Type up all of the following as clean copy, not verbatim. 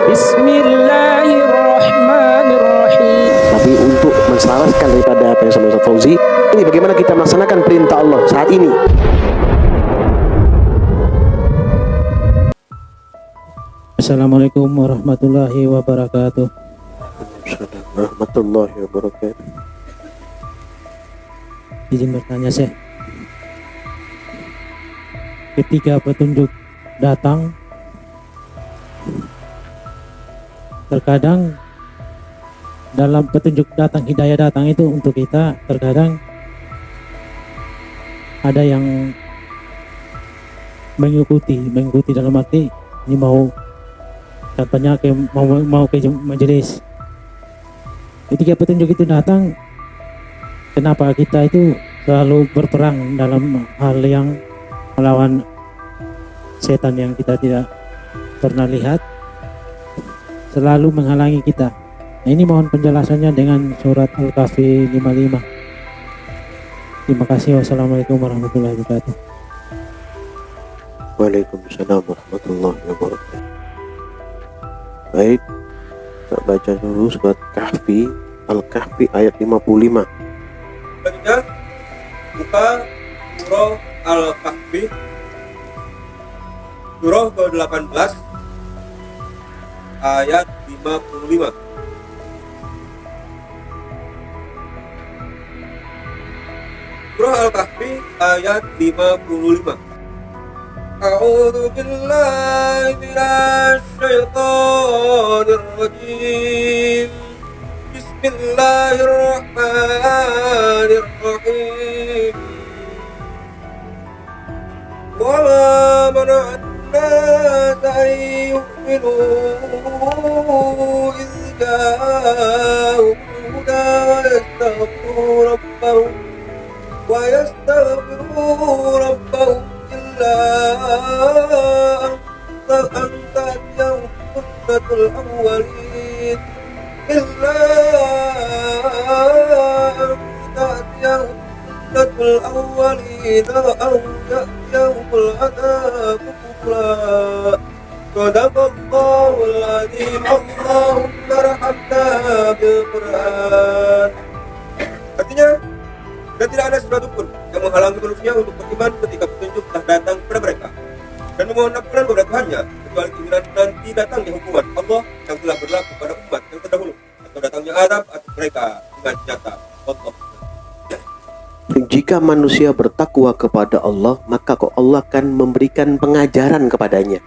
Bismillahirrahmanirrahim. Tapi untuk menselaraskan daripada apa yang sama Ustaz Fauzi, ini bagaimana kita melaksanakan perintah Allah saat ini. Assalamualaikum warahmatullahi wabarakatuh. Assalamualaikum warahmatullahi wabarakatuh. Izin bertanya, Syekh. Ketika petunjuk datang, terkadang dalam petunjuk datang, hidayah datang itu untuk kita, terkadang ada yang mengikuti dalam arti ini mau, contohnya mau ke majelis. Ketika petunjuk itu datang, kenapa kita itu selalu berperang dalam hal yang melawan setan yang kita tidak pernah lihat, selalu menghalangi kita. Nah, ini mohon penjelasannya dengan surat Al-Kahfi 55. Terima kasih. Wassalamualaikum warahmatullahi wabarakatuh. Waalaikumsalam warahmatullahi wabarakatuh. Baik, kita baca dulu surat Kahfi, Al-Kahfi ayat 55. Selanjutnya buka surah Al-Kahfi, surah ke-18 ayat 55. Surah Al-Kahfi ayat 55. A'udzu billahi minasy syaithanir rajim. Bismillahirrahmanirrahim. Wa ma mana'an nas an yu'minu idh ja'ahumul huda wa yastaghfiru rabbahum illa an ta'tiyahum sunnatul awwalin illa an ta'tiyahum sunnatul awwalin aw ya'tiyahumul 'adzabu qubla. Sadaqallahul 'azim. Allahumma arhamna bil Qur'an. Artinya, dan tidak ada sesuatu pun yang menghalangi manusia untuk beriman ketika petunjuk telah datang kepada mereka dan memohon ampunan kepada Tuhannya, kecuali keinginan nanti datangnya hukuman Allah yang telah berlaku pada umat yang terdahulu, atau datangnya azab atas mereka dengan nyata. Allah. Jika manusia bertakwa kepada Allah, maka Allah akan memberikan pengajaran kepadanya.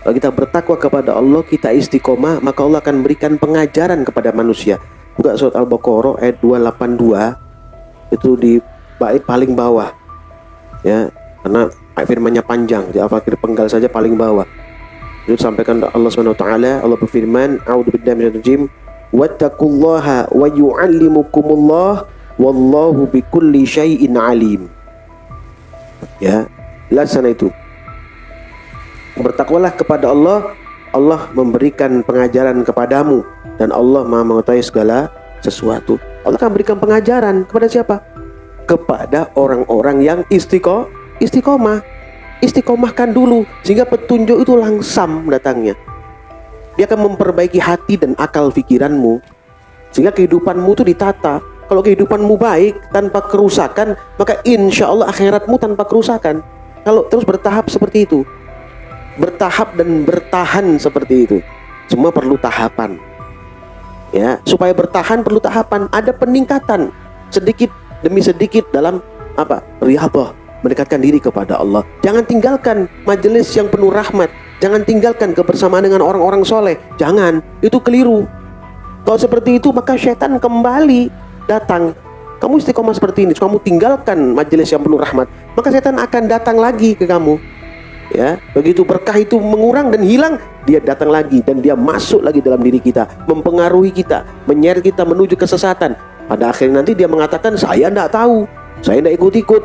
Kalau kita bertakwa kepada Allah, kita istiqomah, maka Allah akan memberikan pengajaran kepada manusia. Buka surat Al-Baqarah ayat 282, itu di bait paling bawah, ya, karena firmannya panjang, di akhir penggal saja paling bawah. Itu sampaikan Allah SWT. Allah berfirman, a'udzubillahi minasyaitonir rajim, wattaqullaha wa yu'allimukumullah wallahu bikulli syai'in alim. Ya, laksana itu. Bertakwalah kepada Allah, Allah memberikan pengajaran kepadamu, dan Allah Maha mengetahui segala sesuatu. Allah akan berikan pengajaran kepada siapa? Kepada orang-orang yang istiqomah. Istiqomahkan dulu sehingga petunjuk itu langsam datangnya. Dia akan memperbaiki hati dan akal pikiranmu sehingga kehidupanmu itu ditata. Kalau kehidupanmu baik tanpa kerusakan, maka insya Allah akhiratmu tanpa kerusakan. Kalau terus bertahap seperti itu, bertahap dan bertahan seperti itu, semua perlu tahapan. Ya, supaya bertahan perlu tahapan, ada peningkatan sedikit demi sedikit dalam apa? Riyadhah, mendekatkan diri kepada Allah. Jangan tinggalkan majelis yang penuh rahmat, jangan tinggalkan kebersamaan dengan orang-orang soleh, jangan, itu keliru. Kalau seperti itu maka syaitan kembali datang. Kamu istiqomah seperti ini, kamu tinggalkan majelis yang penuh rahmat, maka syaitan akan datang lagi ke kamu. Ya, begitu berkah itu mengurang dan hilang, dia datang lagi dan dia masuk lagi dalam diri kita, mempengaruhi kita, menyeret kita menuju kesesatan. Pada akhirnya nanti dia mengatakan, saya tidak tahu, saya tidak ikut-ikut,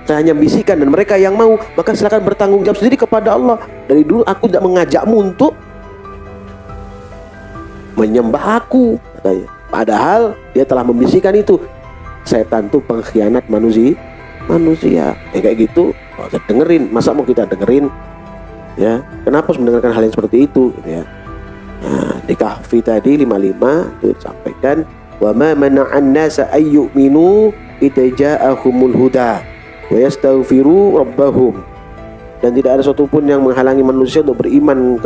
saya hanya bisikan dan mereka yang mau. Maka silakan bertanggung jawab sendiri kepada Allah. Dari dulu aku tidak mengajakmu untuk menyembah aku, katanya. Padahal dia telah membisikkan itu. Setan itu pengkhianat manusia. Kayak gitu, oh, dengerin. Masa mau kita dengerin? Ya, kenapa harus mendengarkan hal yang seperti itu? Gitu ya. Nah, di Kahfi tadi 55 itu disampaikan wa ma mana'an nasa ay yu'minu idza ja'ahumul huda wa yastaghfiru rabbahum, dan tidak ada satupun yang menghalangi manusia untuk beriman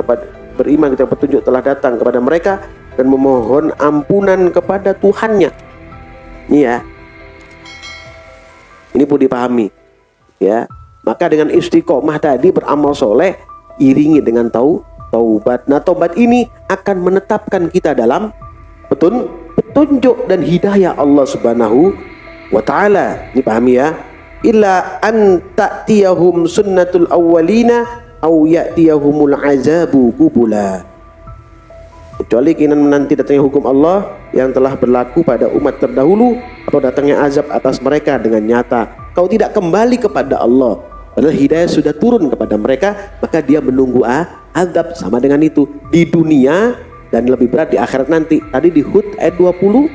ketika petunjuk telah datang kepada mereka dan memohon ampunan kepada Tuhannya. Ini ya, ini pun dipahami ya. Maka dengan istiqomah tadi beramal soleh iringi dengan taubat. Nah, taubat ini akan menetapkan kita dalam petunjuk dan hidayah Allah Subhanahu wa taala. Ini pahami ya. Illa an ta'tiyahum sunnatul awwalina aw ya'tiyahumul azabu qubula. Kecuali keinginan menanti datangnya hukum Allah yang telah berlaku pada umat terdahulu atau datangnya azab atas mereka dengan nyata. Kau tidak kembali kepada Allah padahal hidayah sudah turun kepada mereka, maka dia menunggu azab. Sama dengan itu di dunia dan lebih berat di akhirat nanti. Tadi di Hud ayat 20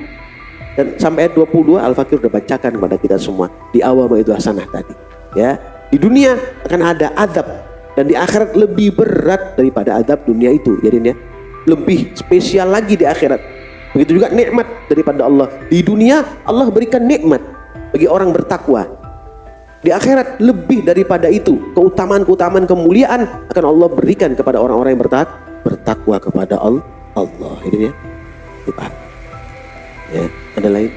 dan sampai ayat 22 Al-Fakir sudah bacakan kepada kita semua di awal itu hasanah tadi ya. Di dunia akan ada azab dan di akhirat lebih berat daripada azab dunia itu. Jadi ya, lebih spesial lagi di akhirat. Begitu juga nikmat daripada Allah. Di dunia Allah berikan nikmat bagi orang bertakwa. Di akhirat lebih daripada itu, keutamaan-keutamaan kemuliaan akan Allah berikan kepada orang-orang yang bertakwa kepada Allah. Ini ya. Ya, ada lain?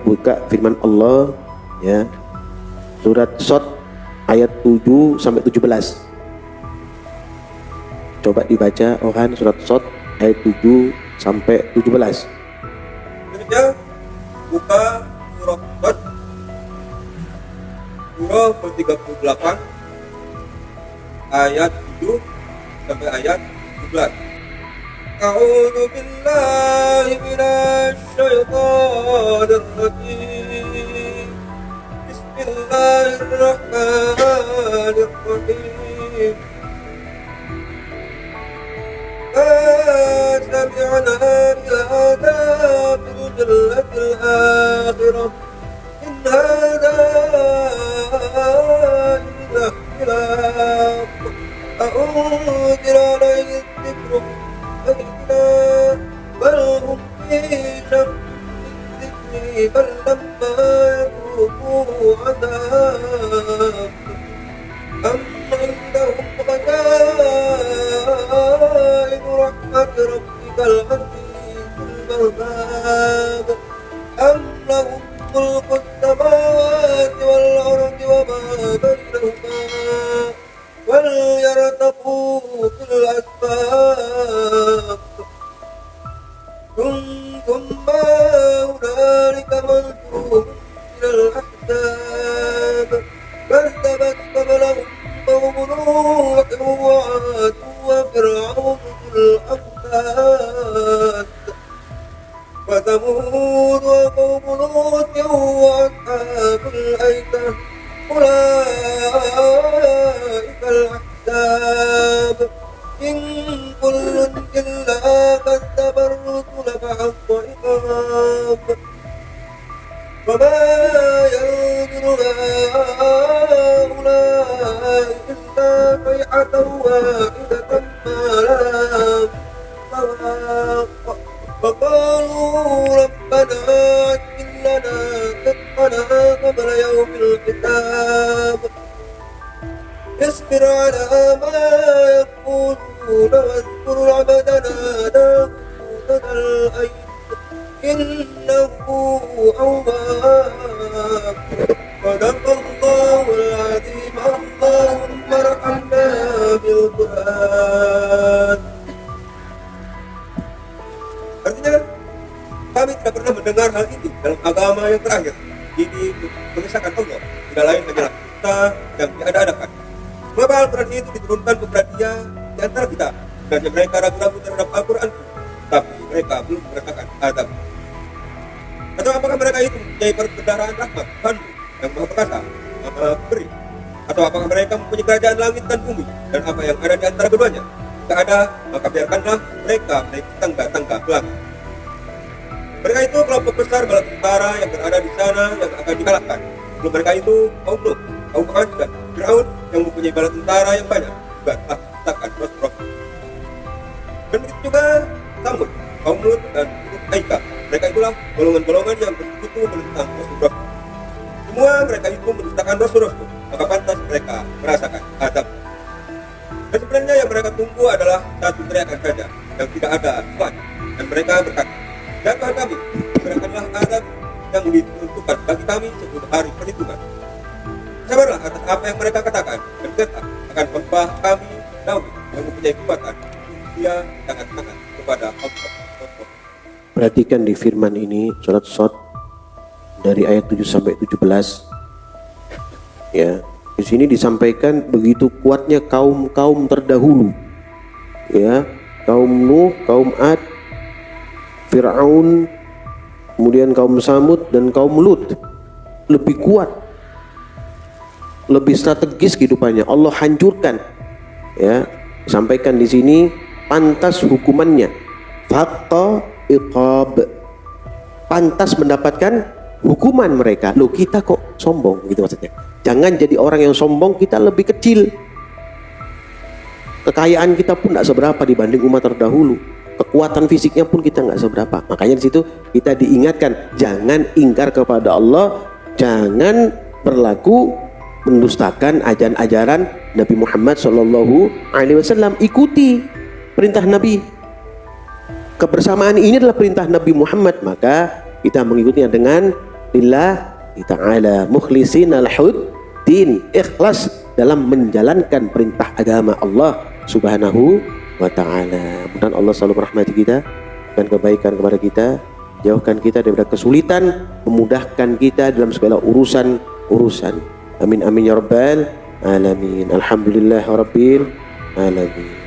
Buka firman Allah ya. Surat Shad ayat 7 sampai 17. Coba dibaca Ohan, surat Shad ayat 7 sampai 17. Selanjutnya buka surah Shad surah ke-38 ayat 7 sampai ayat 17. A'udzu billahi minasy syaithanir rajim. Bismillahirrahmanirrahim. سمعنا بهذا في الجنة الآخرة إن هذا إلا اختلاق أنزل عليه الذكر بينا بل هم في شك من ذكري بل لما يذوقوا عذاب أم عندهم خزائن رحمة ربك العزيز الوهاب أم لهم ملك السماوات والأرض وما بينهما وليرتقوا في الأسباب ثم هنالك منجوم من الأحزاب كذبت قبلهم قوم نوح وعاد وفرعون ذو الأوتاد وثمود وقوم لوط وأصحاب الأيكة أولئك الأحزاب إن كل إلا كذب الرسل فحق عقاب وما ينظر هؤلاء إلا صيحة واحدة ما لها فواق وقالوا ربنا عجل لنا قطنا قبل يوم الحساب اصبر على ما يقولون واذكر عبدنا داود ذا الأيد إنه أواب صدق الله العظيم اللهم ارحمنا بالقرآن. Artinya kami tidak pernah mendengar hal ini dalam agama yang terakhir. Ini mengisahkan Allah tidak lain hanyalah kita yang diada-adakan. Mengapa Al-Quran itu diturunkan kepada dia di antara kita? Dan mereka ragu-ragu terhadap Al-Quran, tapi mereka belum merasakan azab. Atau apakah mereka itu mempunyai perbendaharaan rahmat Tuhanmu yang maha perkasa, maha pemberi? Atau apakah mereka mempunyai kerajaan langit dan bumi dan apa yang ada di antara keduanya? Jika ada, maka biarkanlah mereka menaiki tangga-tangga ke langit. Mereka itu kelompok besar bala tentara yang berada di sana yang akan dikalahkan. Sebelum mereka itu kaum Lut, kaum Ad dan Fir'aun yang mempunyai bala tentara yang banyak juga telah diciptakan Rasul kaum Lut dan suku Aika. Mereka itulah golongan-golongan yang bersekutu menentang Rasul. Semua mereka itu mendustakan Rasul, maka pantas mereka merasakan azab. Dan sebenarnya yang mereka tunggu adalah satu teriakan saja yang tidak ada suat. Dan mereka berkata, "Ya Tuhan kami, berikanlah azab yang ditentukan bagi kami sebelum hari perhitungan." Sabarlah atas apa yang mereka katakan, dan tetap akan hamba kami Daud yang mempunyai kekuatan. Dia sangat-sangat kepada Allah. Perhatikan di firman ini surat Shad dari ayat 7 sampai 17. Ya, di sini disampaikan begitu kuatnya kaum-kaum terdahulu. Ya, kaum Nuh, kaum Ad, Fir'aun, kemudian kaum Samud dan kaum Lut lebih kuat, lebih strategis kehidupannya. Allah hancurkan. Ya, sampaikan di sini pantas hukumannya. Fakta iqab, pantas mendapatkan hukuman mereka. Loh, kita kok sombong gitu maksudnya. Jangan jadi orang yang sombong, kita lebih kecil. Kekayaan kita pun tidak seberapa dibanding umat terdahulu. Kekuatan fisiknya pun kita nggak seberapa. Makanya di situ kita diingatkan, jangan ingkar kepada Allah, jangan berlaku mendustakan ajaran-ajaran Nabi Muhammad SAW. Ikuti perintah Nabi. Kebersamaan ini adalah perintah Nabi Muhammad, maka kita mengikutinya dengan lillahi ta'ala mukhlisin al-huddin, ikhlas dalam menjalankan perintah agama Allah Subhanahu wa ta'ala. Mudah-mudahan Allah selalu merahmati kita dan kebaikan kepada kita, jauhkan kita daripada kesulitan, memudahkan kita dalam segala urusan. Amin amin ya rabbal alamin. Alhamdulillah rabbil alamin.